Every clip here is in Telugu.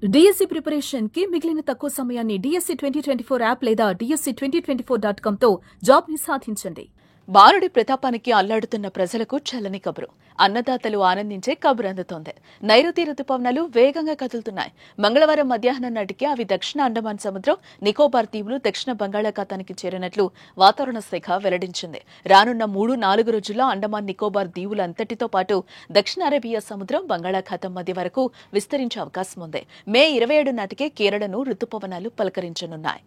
డిఎస్సి ప్రిపరేషన్ కి మిగిలిన తక్కువ సమయాన్ని డిఎస్సి 2024 యాప్ లేదా DSC2024.com తో జాబ్ ని సాధించండి. బాలుడి ప్రతాపానికి అల్లాడుతున్న ప్రజలకు చల్లని కబురు. అన్నదాతలు ఆనందించే కబురు అందుతోంది. నైరుతి రుతుపవనాలు వేగంగా కదులుతున్నాయి. మంగళవారం మధ్యాహ్నం నాటికి అవి దక్షిణ అండమాన్ సముద్రం, నికోబార్ దీవులు, దక్షిణ బంగాళాఖాతానికి చేరినట్లు వాతావరణ శాఖ వెల్లడించింది. రానున్న 3-4 రోజుల్లో అండమాన్ నికోబార్ దీవులు అంతటితో పాటు దక్షిణ అరేబియా సముద్రం, బంగాళాఖాతం మధ్య వరకు విస్తరించే అవకాశం ఉంది. మే 27 నాటికే కేరళను రుతుపవనాలు పలకరించనున్నాయి.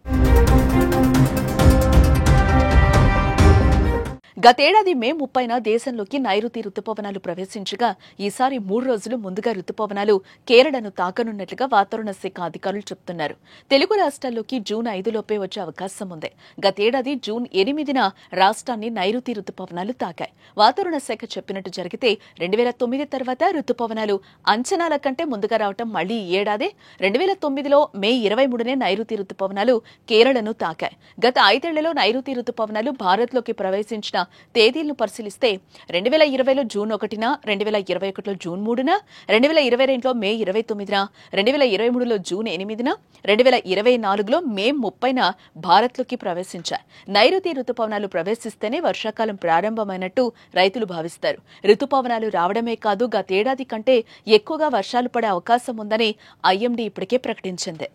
గతేడాది మే 30న దేశంలోకి నైరుతి రుతుపవనాలు ప్రవేశించగా ఈసారి 3 రోజులు ముందుగా రుతుపవనాలు కేరళను తాకనున్నట్లుగా వాతావరణ శాఖ అధికారులు చెబుతున్నారు. తెలుగు రాష్ట్రాల్లోకి జూన్ 5లోపే వచ్చే అవకాశం ఉంది. గతేడాది జూన్ 8న రాష్ట్రాన్ని నైరుతి రుతుపవనాలు తాకాయి. వాతావరణ శాఖ చెప్పినట్టు జరిగితే 2009 తర్వాత రుతుపవనాలు అంచనాల కంటే ముందుగా రావటం మళ్లీ ఈ ఏడాదే. 2009లో మే 23నే నైరుతి రుతుపవనాలు కేరళను తాకాయి. గత 5 ఏళ్లలో నైరుతి రుతుపవనాలు భారత్లోకి ప్రవేశించిన తేదీలను పరిశీలిస్తే 2020లో జూన్ 1న, 2021లో జూన్ 3న, 2022లో మే 29న, 2023లో జూన్ 8న, 2024లో మే 30న భారత్లోకి ప్రవేశించాయి. నైరుతి రుతుపవనాలు ప్రవేశిస్తేనే వర్షాకాలం ప్రారంభమైనట్టు రైతులు భావిస్తారు. రుతుపవనాలు రావడమే కాదు, గతేడాది కంటే ఎక్కువగా వర్షాలు పడే అవకాశం ఉందని ఐఎండీ ఇప్పటికే ప్రకటించింది.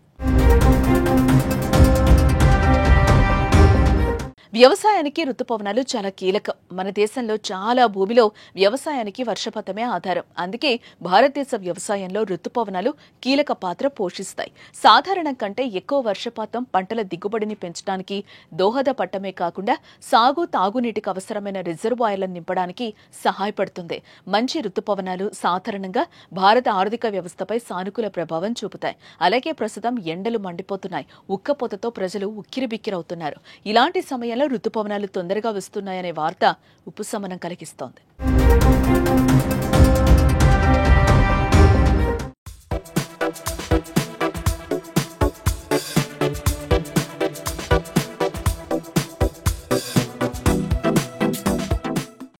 వ్యవసాయానికి రుతుపవనాలు చాలా కీలకం. మన దేశంలో చాలా భూమిలో వ్యవసాయానికి వర్షపాతమే ఆధారం. అందుకే భారతదేశ వ్యవసాయంలో రుతుపవనాలు కీలక పాత్ర పోషిస్తాయి. సాధారణం కంటే ఎక్కువ వర్షపాతం పంటల దిగుబడిని పెంచడానికి దోహదపడటమే కాకుండా సాగు, తాగునీటికి అవసరమైన రిజర్వాయర్లను నింపడానికి సహాయపడుతుంది. మంచి రుతుపవనాలు సాధారణంగా భారత ఆర్థిక వ్యవస్థపై సానుకూల ప్రభావం చూపుతాయి. అలాగే ప్రస్తుతం ఎండలు మండిపోతున్నాయి. ఉక్కపోతతో ప్రజలు ఉక్కిరిబిక్కిరవుతున్నారు. ఇలాంటి సమయంలో రుతుపవనాలు తొందరగా వస్తున్నాయనే వార్త ఉపశమనం కలిగిస్తోంది.